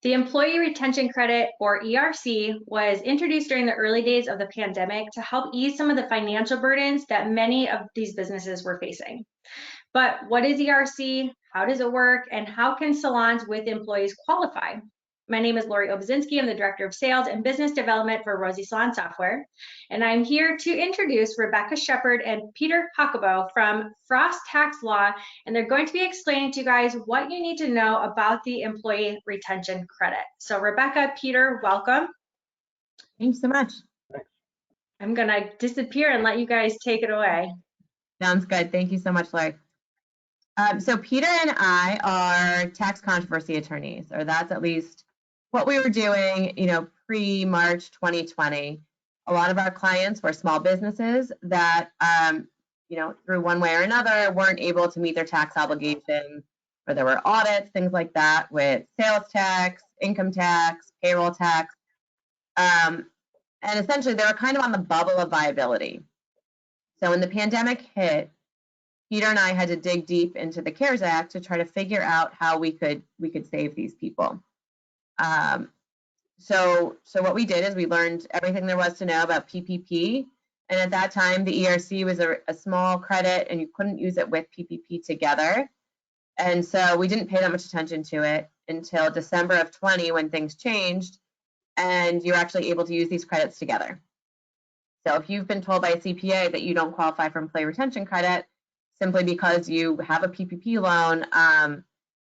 The Employee Retention Credit, or ERC, was introduced during the early days of the pandemic to help ease some of the financial burdens that many of these businesses were facing. But what is ERC? How does it work? And how can salons with employees qualify? My name is Lori Obazinski. I'm the Director of Sales and Business Development for Rosy Salon Software. And I'm here to introduce Rebecca Sheppard and Peter Haukebo from Frost Tax Law. And they're going to be explaining to you guys what you need to know about the Employee Retention Credit. So Rebecca, Peter, welcome. Thanks so much. I'm going to disappear and let you guys take it away. Sounds good. Thank you so much, Lori. So Peter and I are tax controversy attorneys, or that's at least what we were doing, pre-March 2020. A lot of our clients were small businesses that, through one way or another, weren't able to meet their tax obligations, or there were audits, things like that, with sales tax, income tax, payroll tax. And essentially, they were kind of on the bubble of viability. So when the pandemic hit, Peter and I had to dig deep into the CARES Act to try to figure out how we could save these people. So what we did is we learned everything there was to know about PPP. And at that time, the ERC was a small credit, and you couldn't use it with PPP together. And so we didn't pay that much attention to it until December of 20, when things changed, and you're actually able to use these credits together. So if you've been told by a CPA that you don't qualify for employee retention credit simply because you have a PPP loan,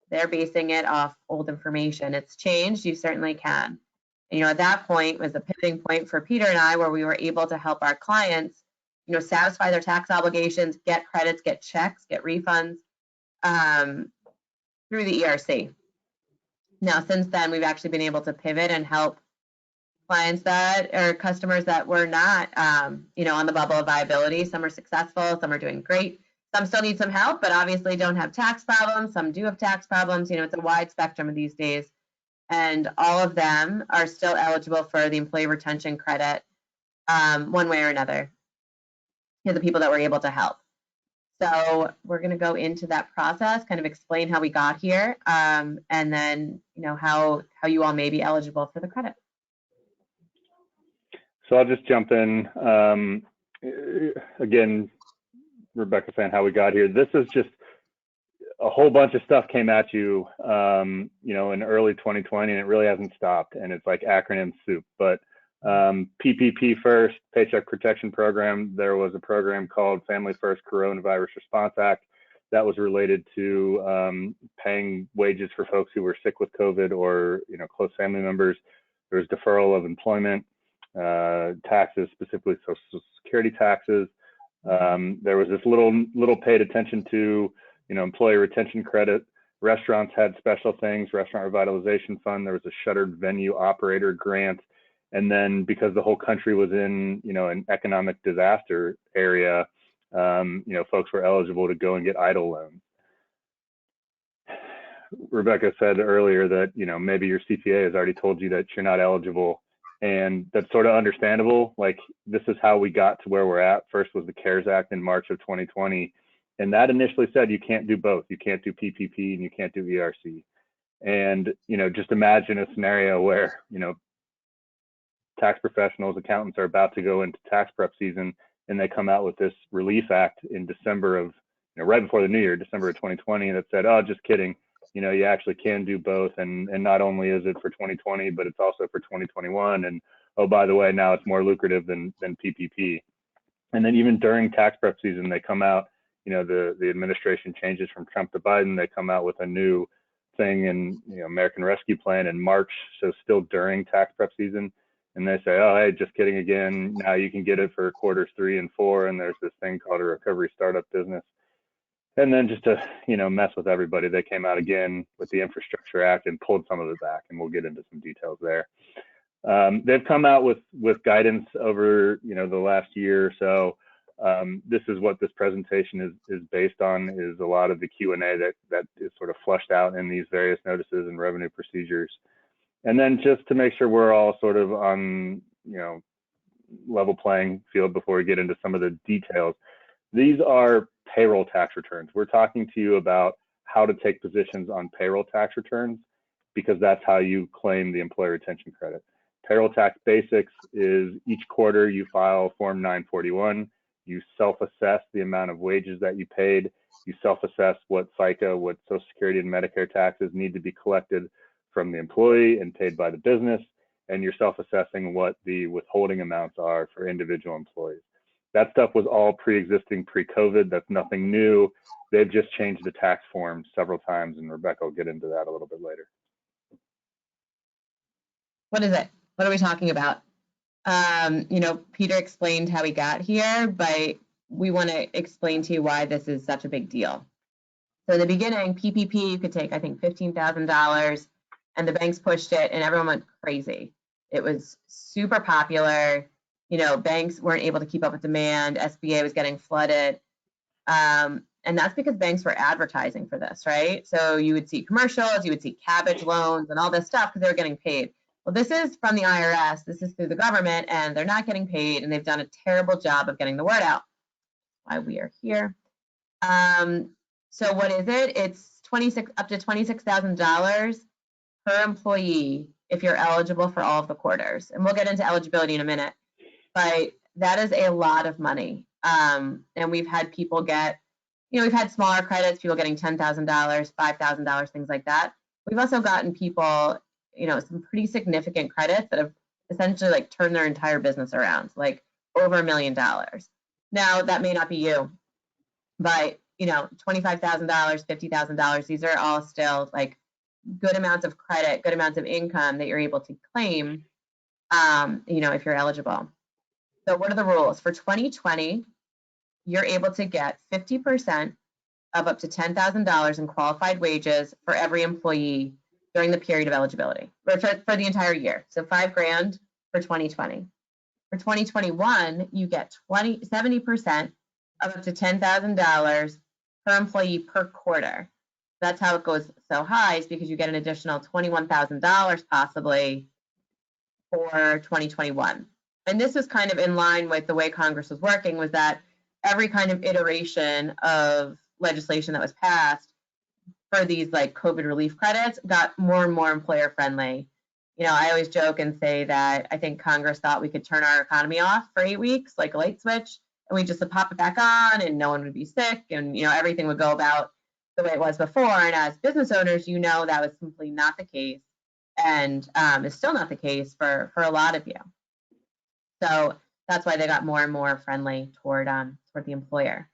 they're basing it off old information. It's changed, you certainly can. And, at that point was a pivoting point for Peter and I, where we were able to help our clients, satisfy their tax obligations, get credits, get checks, get refunds through the ERC. Now, since then, we've actually been able to pivot and help clients or customers that were not, on the bubble of viability. Some are successful, some are doing great. Some still need some help, but obviously don't have tax problems. Some do have tax problems. It's a wide spectrum of these days. And all of them are still eligible for the Employee Retention Credit one way or another, the people that we're able to help. So we're going to go into that process, kind of explain how we got here, and then, how you all may be eligible for the credit. So I'll just jump in. Again, Rebecca saying how we got here. This is just a whole bunch of stuff came at you, in early 2020, and it really hasn't stopped. And it's like acronym soup. But PPP first, Paycheck Protection Program. There was a program called Family First Coronavirus Response Act that was related to paying wages for folks who were sick with COVID or close family members. There was deferral of employment, taxes, specifically Social Security taxes. There was this little paid attention to, employee retention credit. Restaurants had special things, Restaurant Revitalization Fund. There was a shuttered venue operator grant. And then because the whole country was in, an economic disaster area, folks were eligible to go and get EIDL loans. Rebecca said earlier that, maybe your CPA has already told you that you're not eligible. And that's sort of understandable. Like, this is how we got to where we're at. First was the CARES Act in March of 2020. And that initially said you can't do both. You can't do PPP and you can't do ERC. And, just imagine a scenario where, tax professionals, accountants are about to go into tax prep season, and they come out with this relief act in December of, right before the new year, December of 2020, that said, oh, just kidding. You actually can do both. And not only is it for 2020, but it's also for 2021. And, oh, by the way, now it's more lucrative than PPP. And then even during tax prep season, they come out, the administration changes from Trump to Biden. They come out with a new thing in, American Rescue Plan in March. So still during tax prep season. And they say, oh, hey, just kidding again. Now you can get it for quarters 3 and 4. And there's this thing called a recovery startup business. And then just to, mess with everybody, they came out again with the Infrastructure Act and pulled some of it back. And we'll get into some details there. They've come out with guidance over, the last year or so. This is what this presentation is based on, is a lot of the Q&A that is sort of flushed out in these various notices and revenue procedures. And then just to make sure we're all sort of on, level playing field before we get into some of the details. These are payroll tax returns. We're talking to you about how to take positions on payroll tax returns. because that's how you claim the employee retention credit. Payroll tax basics is each quarter you file Form 941. You self-assess the amount of wages that you paid. You self-assess what FICA, what Social Security and Medicare taxes need to be collected from the employee and paid by the business. And you're self-assessing what the withholding amounts are for individual employees. That stuff was all pre-existing pre-COVID. That's nothing new. They've just changed the tax form several times, and Rebecca will get into that a little bit later. What is it? What are we talking about? You know, Peter explained how he got here, but we want to explain to you why this is such a big deal. So in the beginning, PPP, you could take, I think, $15,000, and the banks pushed it, and everyone went crazy. It was super popular. You know, banks weren't able to keep up with demand. SBA was getting flooded. And that's because banks were advertising for this, right? So you would see commercials, you would see cabbage loans and all this stuff because they were getting paid. Well, this is from the IRS. This is through the government, and they're not getting paid, and they've done a terrible job of getting the word out. That's why we are here. So what is it? It's up to $26,000 per employee if you're eligible for all of the quarters. And we'll get into eligibility in a minute. But that is a lot of money. And we've had people get, you know, we've had smaller credits, people getting $10,000, $5,000, things like that. We've also gotten people, you know, some pretty significant credits that have essentially like turned their entire business around, like over $1 million. Now, that may not be you, but, you know, $25,000, $50,000, these are all still like good amounts of credit, good amounts of income that you're able to claim, you know, if you're eligible. So what are the rules? For 2020, you're able to get 50% of up to $10,000 in qualified wages for every employee during the period of eligibility, or for the entire year. So $5,000 for 2020. For 2021, you get 70% of up to $10,000 per employee per quarter. That's how it goes so high, is because you get an additional $21,000 possibly for 2021. And this was kind of in line with the way Congress was working, was that every kind of iteration of legislation that was passed for these like COVID relief credits got more and more employer friendly. You know, I always joke and say that I think Congress thought we could turn our economy off for 8 weeks, like a light switch, and we just pop it back on and no one would be sick and, you know, everything would go about the way it was before. And as business owners, you know, that was simply not the case, and is still not the case for a lot of you. So that's why they got more and more friendly toward the employer.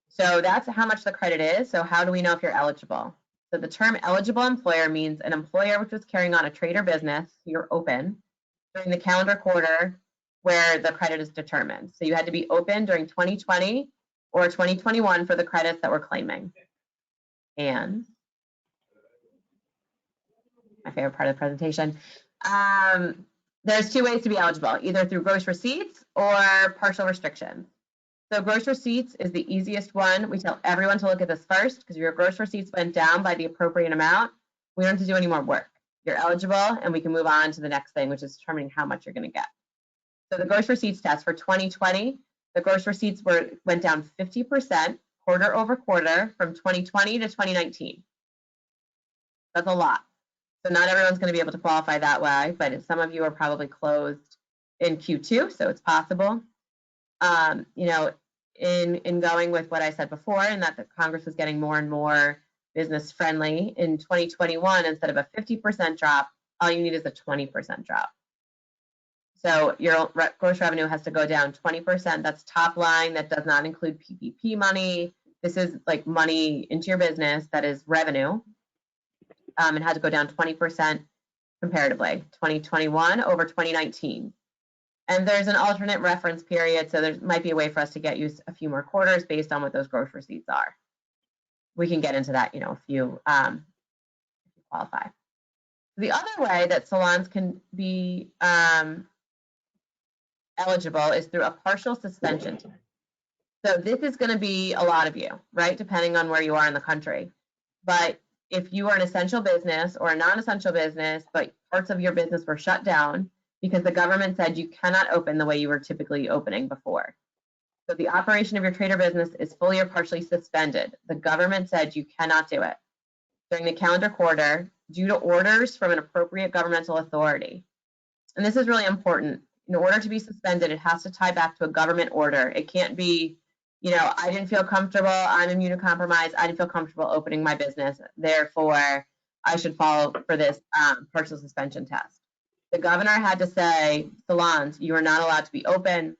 So that's how much the credit is. So how do we know if you're eligible? So the term eligible employer means an employer which was carrying on a trade or business, you're open, during the calendar quarter where the credit is determined. So you had to be open during 2020 or 2021 for the credits that we're claiming. And my favorite part of the presentation, there's 2 ways to be eligible, either through gross receipts or partial restrictions. So gross receipts is the easiest one. We tell everyone to look at this first, because if your gross receipts went down by the appropriate amount, we don't have to do any more work. You're eligible, and we can move on to the next thing, which is determining how much you're going to get. So the gross receipts test for 2020, the gross receipts went down 50% quarter over quarter from 2020 to 2019. That's a lot. So not everyone's going to be able to qualify that way, but some of you are probably closed in Q2, so it's possible. You know, in going with what I said before, and that the Congress was getting more and more business friendly, in 2021, instead of a 50% drop, all you need is a 20% drop. So your gross revenue has to go down 20%. That's top line. That does not include PPP money. This is like money into your business that is revenue. It had to go down 20% comparatively, 2021 over 2019. And there's an alternate reference period, so there might be a way for us to get you a few more quarters based on what those gross receipts are. We can get into that, you know, if you qualify. The other way that salons can be eligible is through a partial suspension. So this is going to be a lot of you, right, depending on where you are in the country. But if you are an essential business or a non-essential business, but parts of your business were shut down because the government said you cannot open the way you were typically opening before. So the operation of your trade or business is fully or partially suspended. The government said you cannot do it during the calendar quarter due to orders from an appropriate governmental authority. And this is really important. In order to be suspended, it has to tie back to a government order. It can't be, you know, I didn't feel comfortable, I'm immunocompromised, I didn't feel comfortable opening my business, therefore I should follow for this partial suspension test. The governor had to say, salons, you are not allowed to be open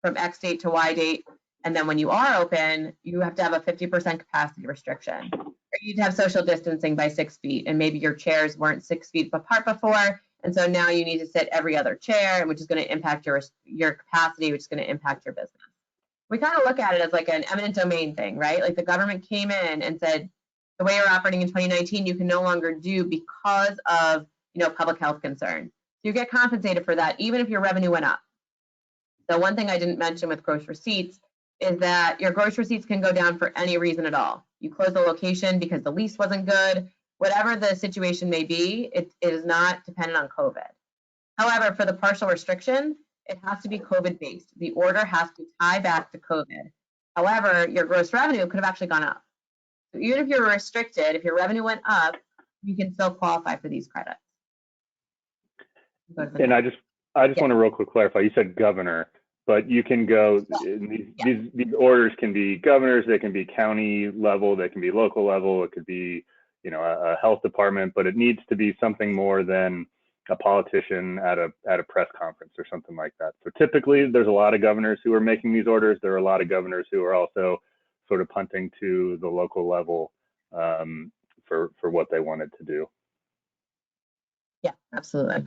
from X date to Y date. And then when you are open, you have to have a 50% capacity restriction. Or you need to have social distancing by 6 feet. And maybe your chairs weren't 6 feet apart before. And so now you need to sit every other chair, which is going to impact your capacity, which is going to impact your business. We kind of look at it as like an eminent domain thing, right? Like the government came in and said, the way you're operating in 2019, you can no longer do because of, you know, public health concern. So you get compensated for that, even if your revenue went up. So one thing I didn't mention with gross receipts is that your gross receipts can go down for any reason at all. You close the location because the lease wasn't good, whatever the situation may be, it is not dependent on COVID. However, for the partial restriction, it has to be COVID-based. The order has to tie back to COVID. However, your gross revenue could have actually gone up. So even if you're restricted, if your revenue went up, you can still qualify for these credits. And I just want to real quick clarify. You said governor, but you can go. These orders can be governors. They can be county level. They can be local level. It could be, you know, a health department. But it needs to be something more than a politician at a press conference or something like that. So typically, there's a lot of governors who are making these orders. There are a lot of governors who are also sort of punting to the local level for what they wanted to do. Yeah, absolutely.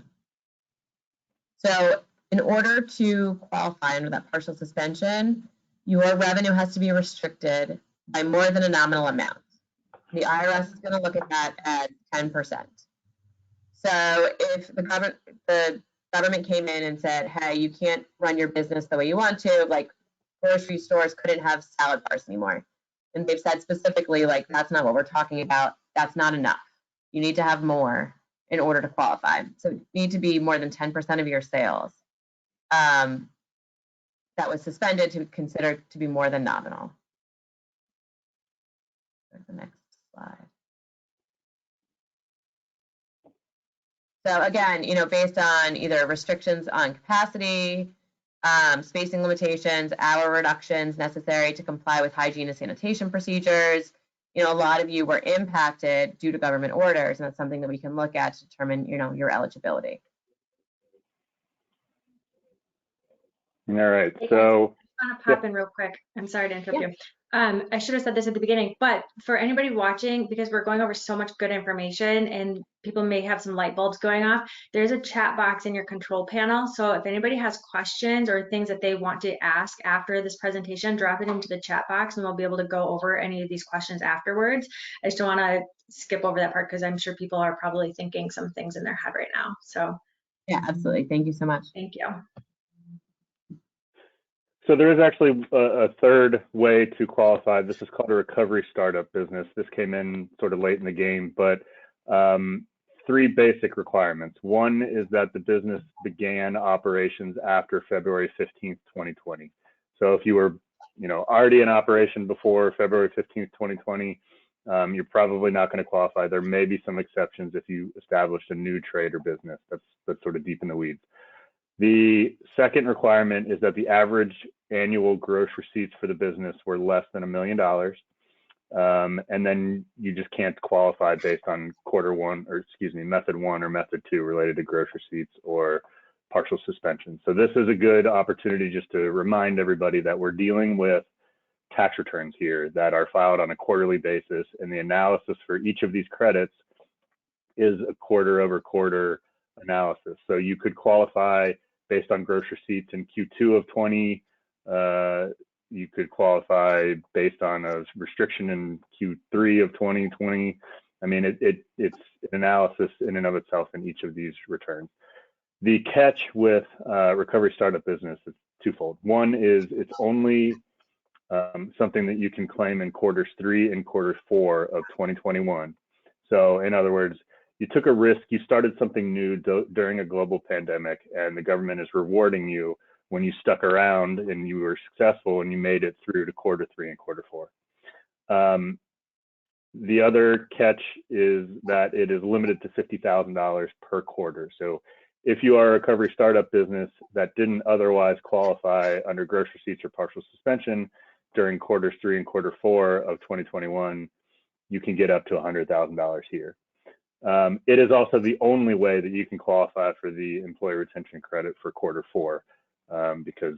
So in order to qualify under that partial suspension, your revenue has to be restricted by more than a nominal amount. The IRS is going to look at that at 10%. So if the government came in and said, hey, you can't run your business the way you want to, like grocery stores couldn't have salad bars anymore. And they've said specifically, like, that's not what we're talking about. That's not enough. You need to have more in order to qualify. So you need to be more than 10% of your sales that was suspended to consider to be more than nominal. There's the next slide. So again, you know, based on either restrictions on capacity, spacing limitations, hour reductions necessary to comply with hygiene and sanitation procedures, you know, a lot of you were impacted due to government orders, and that's something that we can look at to determine, you know, your eligibility. All right, so I want to pop in real quick. I'm sorry to interrupt you. I should have said this at the beginning, but for anybody watching, because we're going over so much good information and people may have some light bulbs going off, there's a chat box in your control panel. So if anybody has questions or things that they want to ask after this presentation, drop it into the chat box and we'll be able to go over any of these questions afterwards. I just don't want to skip over that part because I'm sure people are probably thinking some things in their head right now. So yeah, absolutely. Thank you so much. Thank you. So there is actually a third way to qualify. This is called a recovery startup business. This came in sort of late in the game, but 3 basic requirements. One is that the business began operations after February 15th, 2020. So if you were, you know, already in operation before February 15th, 2020, you're probably not going to qualify. There may be some exceptions if you established a new trade or business. That's sort of deep in the weeds. The second requirement is that the average annual gross receipts for the business were less than $1 million. And then you just can't qualify based on method 1 or method 2 related to gross receipts or partial suspension. So this is a good opportunity just to remind everybody that we're dealing with tax returns here that are filed on a quarterly basis, and the analysis for each of these credits is a quarter over quarter analysis. So you could qualify based on gross receipts in Q2 of 20. You could qualify based on a restriction in Q3 of 2020. I mean, it's an analysis in and of itself in each of these returns. The catch with recovery startup business is twofold. One is it's only something that you can claim in quarters 3 and quarter 4 of 2021. So in other words, you took a risk, you started something new during a global pandemic, and the government is rewarding you when you stuck around and you were successful and you made it through to quarter 3 and quarter 4. The other catch is that it is limited to $50,000 per quarter. So if you are a recovery startup business that didn't otherwise qualify under gross receipts or partial suspension during quarters 3 and quarter 4 of 2021, you can get up to $100,000 here. It is also the only way that you can qualify for the employee retention credit for quarter 4, because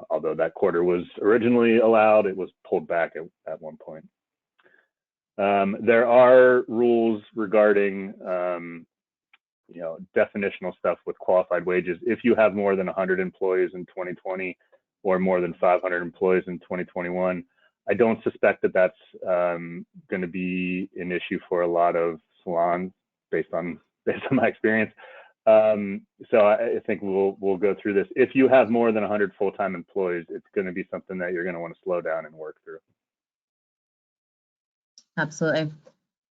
although that quarter was originally allowed, it was pulled back at one point. There are rules regarding definitional stuff with qualified wages. If you have more than 100 employees in 2020 or more than 500 employees in 2021, I don't suspect that that's going to be an issue for a lot of salons based on my experience. So I think we'll go through this. If you have more than 100 full-time employees, it's going to be something that you're going to want to slow down and work through. Absolutely.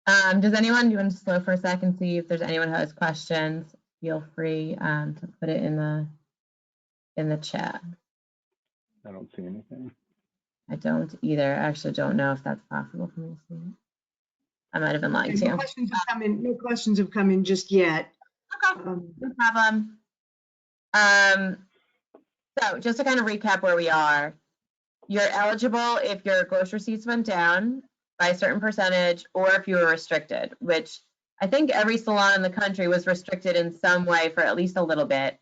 Does anyone, do you want to slow for a second, see if there's anyone who has questions? Feel free to put it in the chat. I don't see anything. I don't either. I actually don't know if that's possible for me to see it. I might have been lying to you. No questions have come in just yet. Okay, no problem. So just to kind of recap where we are, you're eligible if your gross receipts went down by a certain percentage, or if you were restricted, which I think every salon in the country was restricted in some way for at least a little bit.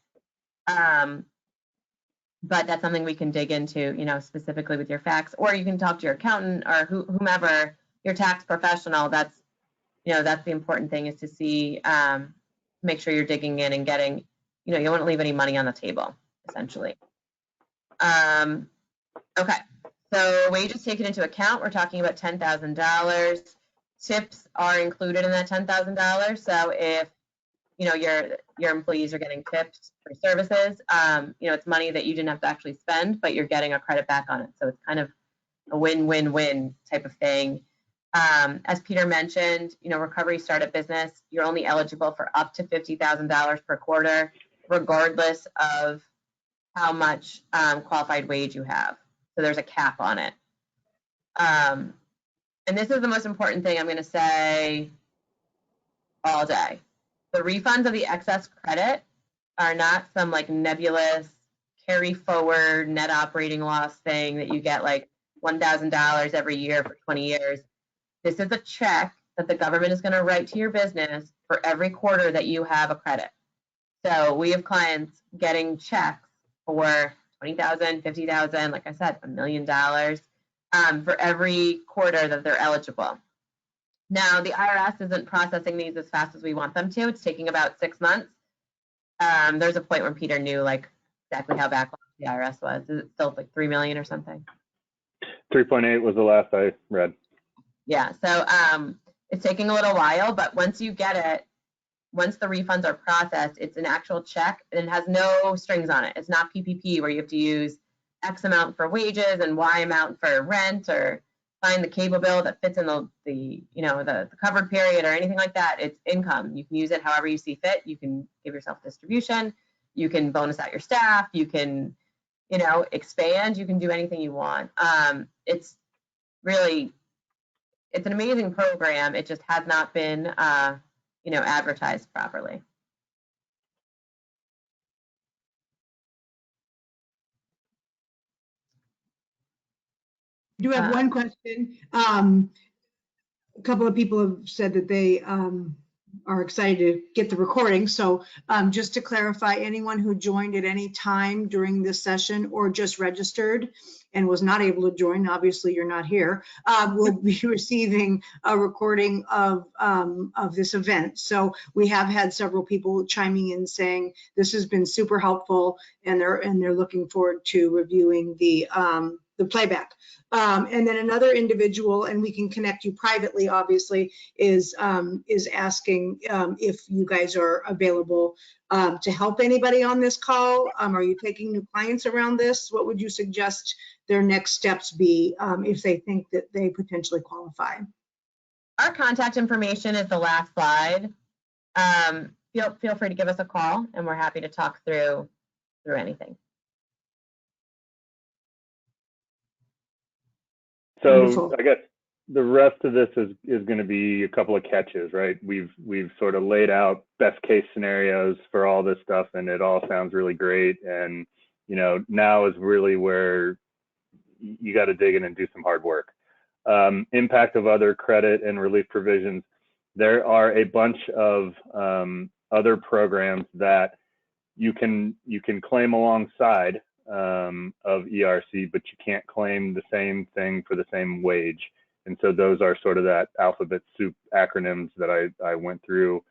But that's something we can dig into, specifically with your facts, or you can talk to your accountant or whomever, your tax professional. That's the important thing, is to see, make sure you're digging in and getting, you don't want to leave any money on the table, essentially. Okay, so wages taken into account, we're talking about $10,000. Tips are included in that $10,000. So if your employees are getting tips for services, it's money that you didn't have to actually spend, but you're getting a credit back on it. So it's kind of a win-win-win type of thing. As Peter mentioned, recovery startup business, you're only eligible for up to $50,000 per quarter, regardless of how much qualified wage you have. So there's a cap on it. And this is the most important thing I'm going to say all day. The refunds of the excess credit are not some like nebulous carry forward net operating loss thing that you get like $1,000 every year for 20 years. This is a check that the government is going to write to your business for every quarter that you have a credit. So we have clients getting checks for $20,000, $50,000, like I said, $1 million for every quarter that they're eligible. Now, the IRS isn't processing these as fast as we want them to. It's taking about 6 months. There's a point where Peter knew like exactly how backlogged the IRS was. Is it still like 3 million or something? 3.8 was the last I read. Yeah, so it's taking a little while, but once you get it, once the refunds are processed, it's an actual check and it has no strings on it. It's not PPP where you have to use X amount for wages and Y amount for rent, or find the cable bill that fits in the covered period or anything like that. It's income. You can use it however you see fit. You can give yourself distribution. You can bonus out your staff. You can, expand. You can do anything you want. It's an amazing program. It just has not been, advertised properly. I do have one question. A couple of people have said that they are excited to get the recording. So just to clarify, anyone who joined at any time during this session or just registered and was not able to join, obviously you're not here, will be receiving a recording of this event. So we have had several people chiming in saying this has been super helpful, and they're looking forward to reviewing the playback. And then another individual, and we can connect you privately, obviously, is asking if you guys are available to help anybody on this call. Are you taking new clients around this? What would you suggest their next steps be if they think that they potentially qualify? Our contact information is the last slide. Feel free to give us a call, and we're happy to talk through anything. So Wonderful. I guess the rest of this is going to be a couple of catches, right? We've sort of laid out best case scenarios for all this stuff, and it all sounds really great. And now is really where you got to dig in and do some hard work. Impact of other credit and relief provisions. There are a bunch of other programs that you can claim alongside of ERC, but you can't claim the same thing for the same wage. And so those are sort of that alphabet soup acronyms that I went through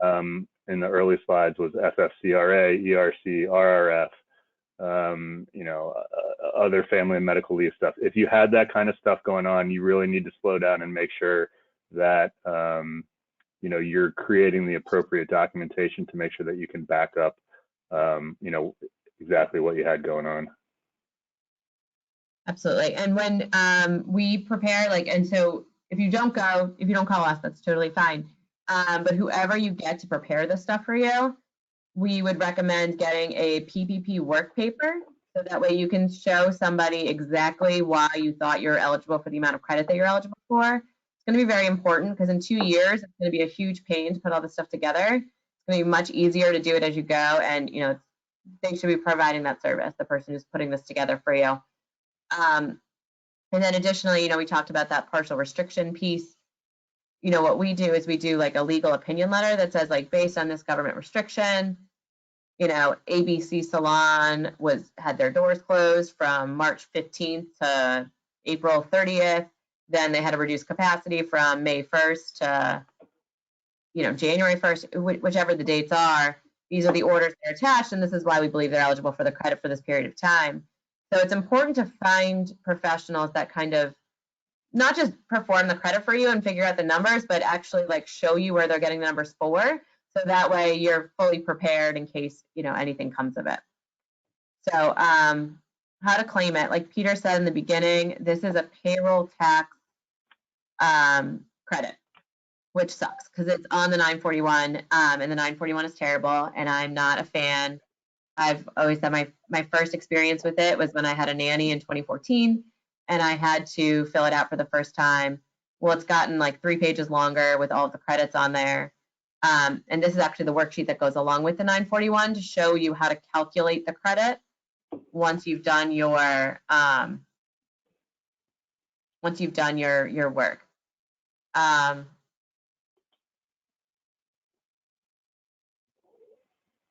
in the early slides was FFCRA, ERC, RRF, other family and medical leave stuff. If you had that kind of stuff going on, you really need to slow down and make sure that you're creating the appropriate documentation to make sure that you can back up exactly what you had going on. Absolutely. And when we prepare, and so if you don't call us, that's totally fine. But whoever you get to prepare this stuff for you, we would recommend getting a PPP work paper. So that way you can show somebody exactly why you thought you're eligible for the amount of credit that you're eligible for. It's going to be very important because in 2 years, it's going to be a huge pain to put all this stuff together. It's going to be much easier to do it as you go. And, they should be providing that service, the person who's putting this together for you. And then additionally, we talked about that partial restriction piece. What we do is we do like a legal opinion letter that says based on this government restriction, ABC Salon had their doors closed from March 15th to April 30th. Then they had a reduced capacity from May 1st to, January 1st, whichever the dates are. These are the orders that are attached, and this is why we believe they're eligible for the credit for this period of time. So it's important to find professionals that kind of not just perform the credit for you and figure out the numbers, but actually show you where they're getting the numbers for. So that way you're fully prepared in case, anything comes of it. So how to claim it. Like Peter said in the beginning, this is a payroll tax credit, which sucks because it's on the 941 and the 941 is terrible and I'm not a fan. I've always said my first experience with it was when I had a nanny in 2014 and I had to fill it out for the first time. Well, it's gotten 3 pages longer with all of the credits on there. And this is actually the worksheet that goes along with the 941 to show you how to calculate the credit once you've done your work.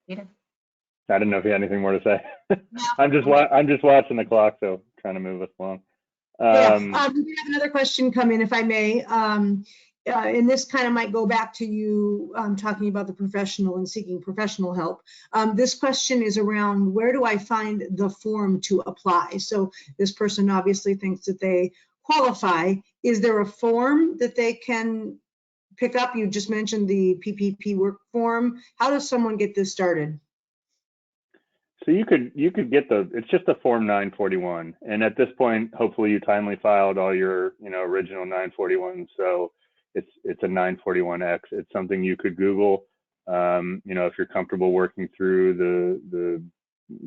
Peter? I didn't know if you had anything more to say. No. I'm just watching the clock, so trying to move us along. We have another question come in, if I may. And this kind of might go back to you talking about the professional and seeking professional help. This question is around where do I find the form to apply? So this person obviously thinks that they qualify. Is there a form that they can pick up? You just mentioned the PPP work form. How does someone get this started? So you could get it's just a form 941, and at this point, hopefully you timely filed all your original 941. So it's a 941X. It's something you could Google. If you're comfortable working through the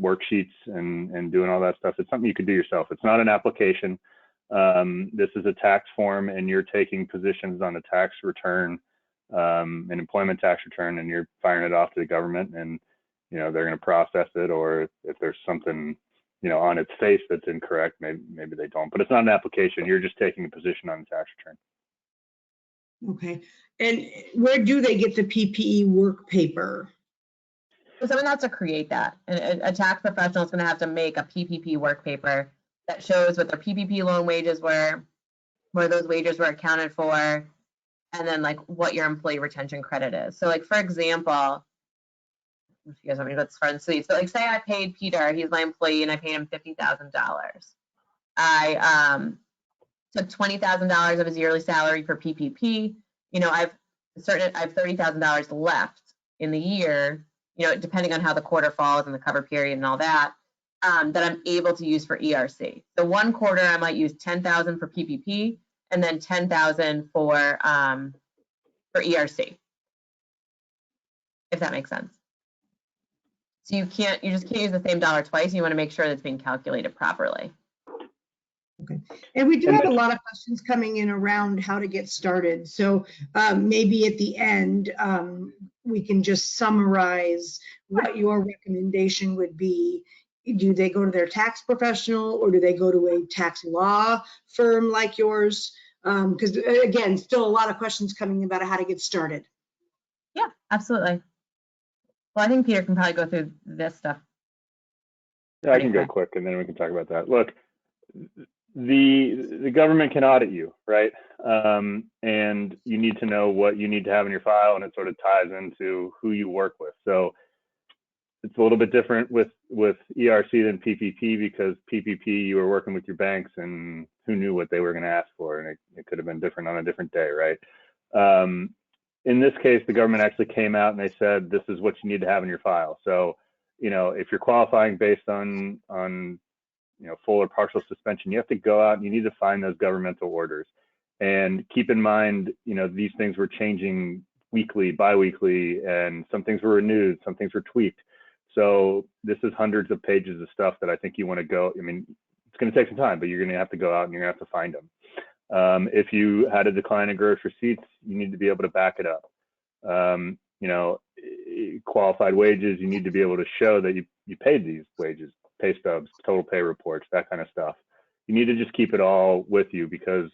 worksheets and doing all that stuff, it's something you could do yourself. It's not an application. This is a tax form, and you're taking positions on a tax return, an employment tax return, and you're firing it off to the government, and they're going to process it, or if there's something on its face that's incorrect, maybe they don't. But it's not an application. You're just taking a position on the tax return. Okay. And where do they get the PPE work paper? So someone has to create that. And a tax professional is going to have to make a PPP work paper that shows what their PPP loan wages were, where those wages were accounted for, and then what your employee retention credit is. So for example, if you guys want me to go this far and sweet. So say I paid Peter, he's my employee, and I paid him $50,000. I took $20,000 of his yearly salary for PPP. I have $30,000 left in the year, depending on how the quarter falls and the cover period and all that, that I'm able to use for ERC. So one quarter I might use $10,000 for PPP and then $10,000 for ERC, if that makes sense. So you just can't use the same dollar twice. You want to make sure that it's being calculated properly. And we do And have a then- lot of questions coming in around how to get started. So maybe at the end, we can just summarize what your recommendation would be. Do they go to their tax professional, or do they go to a tax law firm like yours? Because again, still a lot of questions coming about how to get started. Yeah, absolutely. Well, I think Peter can probably go through this stuff. Yeah, I can go quick and then we can talk about that. Look, the government can audit you, right? And you need to know what you need to have in your file, and it sort of ties into who you work with. So it's a little bit different with ERC than PPP, because PPP, you were working with your banks and who knew what they were going to ask for, and it could have been different on a different day, right? In this case, the government actually came out and they said, this is what you need to have in your file. So, you know, if you're qualifying based on you know, full or partial suspension, you have to go out and you need to find those governmental orders. And keep in mind, you know, these things were changing weekly, bi-weekly, and some things were renewed, some things were tweaked. So this is hundreds of pages of stuff that I think you want to go. I mean, it's going to take some time, but you're going to have to go out and you're going to have to find them. If you had a decline in gross receipts, you need to be able to back it up. You know, qualified wages, you need to be able to show that you paid these wages, pay stubs, total pay reports, that kind of stuff. You need to just keep it all with you, because,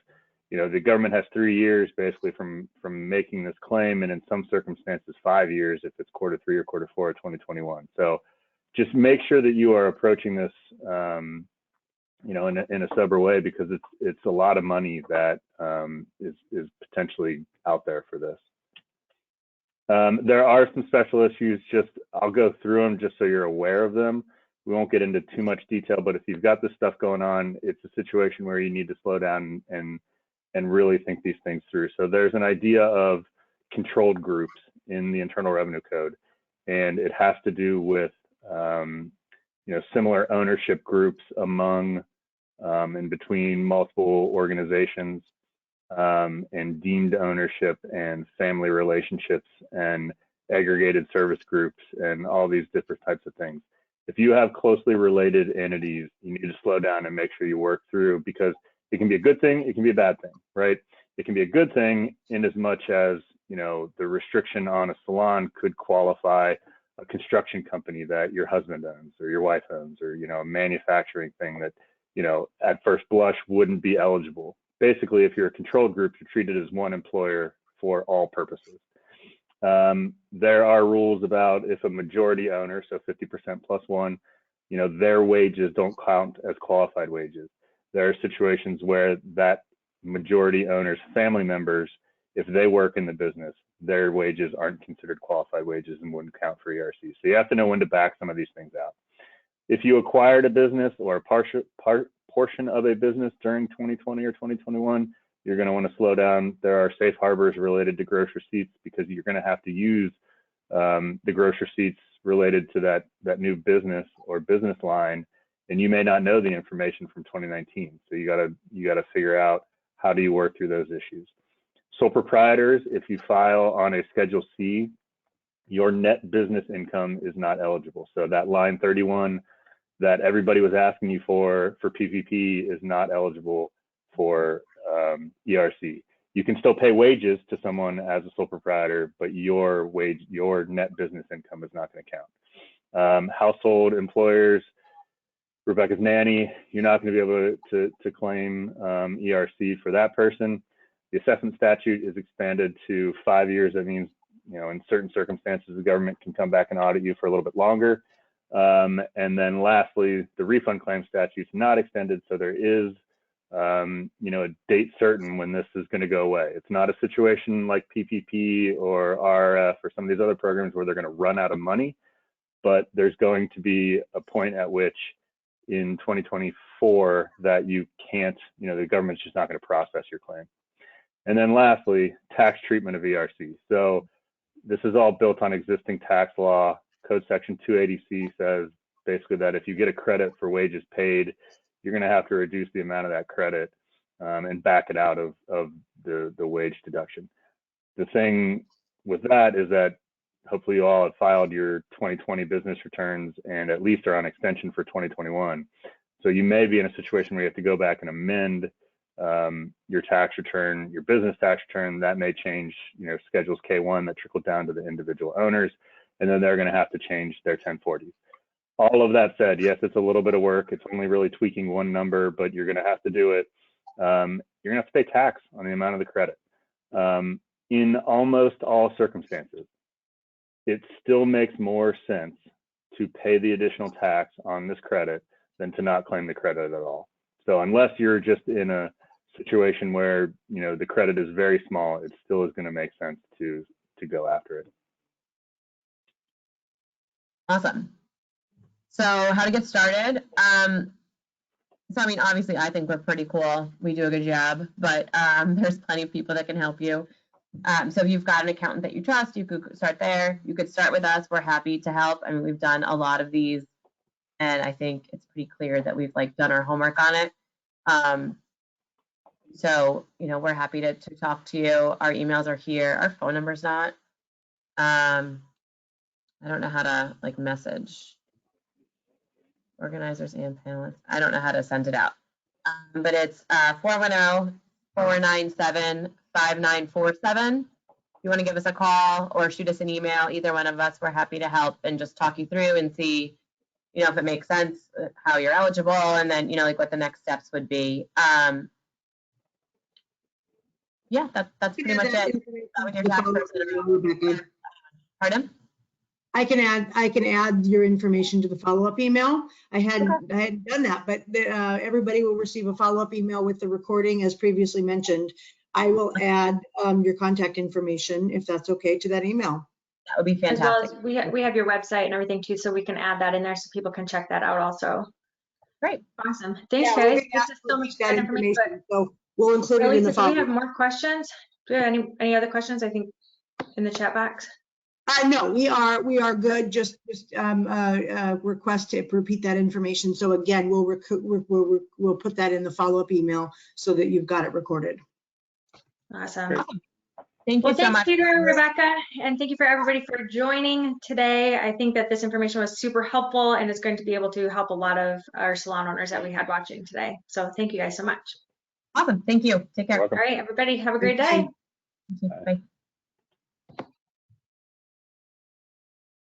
you know, the government has 3 years basically from making this claim, and in some circumstances 5 years if it's quarter 3 or quarter 4 of 2021. So just make sure that you are approaching this, you know, in a sober way, because it's a lot of money that is potentially out there for this. There are some special issues. Just I'll go through them just so you're aware of them. We won't get into too much detail, but if you've got this stuff going on, it's a situation where you need to slow down and really think these things through. So there's an idea of controlled groups in the Internal Revenue Code, and it has to do with you know, similar ownership groups among and between multiple organizations, and deemed ownership and family relationships and aggregated service groups and all these different types of things. If you have closely related entities, you need to slow down and make sure you work through, because it can be a good thing, it can be a bad thing, right? It can be a good thing in as much as, you know, the restriction on a salon could qualify a construction company that your husband owns or your wife owns, or, you know, a manufacturing thing that, you know, at first blush wouldn't be eligible. Basically, if you're a controlled group, you're treated as one employer for all purposes. There are rules about if a majority owner, so 50% plus one, you know, their wages don't count as qualified wages. There are situations where that majority owner's family members, if they work in the business, their wages aren't considered qualified wages and wouldn't count for ERC. So you have to know when to back some of these things out. If you acquired a business or a portion of a business during 2020 or 2021, you're going to want to slow down. There are safe harbors related to gross receipts, because you're going to have to use the gross receipts related to that new business or business line, and you may not know the information from 2019. So you got to figure out how do you work through those issues. Sole proprietors, if you file on a Schedule C, your net business income is not eligible. So that line 31 that everybody was asking you for PPP is not eligible for ERC. You can still pay wages to someone as a sole proprietor, but your net business income is not going to count. Household employers, Rebecca's nanny, you're not going to be able to claim ERC for that person. The assessment statute is expanded to 5 years. That means, you know, in certain circumstances, the government can come back and audit you for a little bit longer. And then lastly, the refund claim statute is not extended, so there is, you know, a date certain when this is going to go away. It's not a situation like PPP or RRF or some of these other programs where they're going to run out of money, but there's going to be a point at which in 2024 that you can't, you know, the government's just not going to process your claim. And then lastly, tax treatment of ERC. So this is all built on existing tax law. Code section 280C says basically that if you get a credit for wages paid, you're going to have to reduce the amount of that credit and back it out of the wage deduction. The thing with that is that hopefully you all have filed your 2020 business returns and at least are on extension for 2021. So you may be in a situation where you have to go back and amend your tax return, your business tax return. That may change, schedules K1 that trickle down to the individual owners, and then they're going to have to change their 1040s. All of that said, yes, it's a little bit of work. It's only really tweaking one number, but you're going to have to do it. You're going to have to pay tax on the amount of the credit. In almost all circumstances, it still makes more sense to pay the additional tax on this credit than to not claim the credit at all. So unless you're just in a situation where the credit is very small, it still is going to make sense to go after it. Awesome. So how to get started? So I mean, obviously, I think we're pretty cool. We do a good job, but there's plenty of people that can help you. So if you've got an accountant that you trust, you could start there. You could start with us. We're happy to help. I mean, we've done a lot of these, and I think it's pretty clear that we've done our homework on it. So we're happy to talk to you. Our emails are here. Our phone number's not. I don't know how to message organizers and panelists. I don't know how to send it out. But it's 410-497-5947. If you want to give us a call or shoot us an email, either one of us, we're happy to help and just talk you through and see, if it makes sense, how you're eligible, and then, what the next steps would be. Yeah, that's pretty much it. With your tax person. Pardon? I can add your information to the follow-up email. I hadn't done that, but everybody will receive a follow-up email with the recording as previously mentioned. I will add your contact information, if that's okay, to that email. That would be fantastic. As well as we have your website and everything too, so we can add that in there so people can check that out also. Great. Awesome. Thanks, guys. This is so much good information. So we'll include it in the follow-up. Do we have more questions? Do we have any other questions? I think in the chat box. No, we are good. Just request to repeat that information. So again, we'll put that in the follow-up email so that you've got it recorded. Awesome. Great. Thank you so much. Thanks, Peter and Rebecca, and thank you for everybody for joining today. I think that this information was super helpful and is going to be able to help a lot of our salon owners that we had watching today. So thank you guys so much. Awesome. Thank you. Take care. All right, everybody, have a great day. Bye.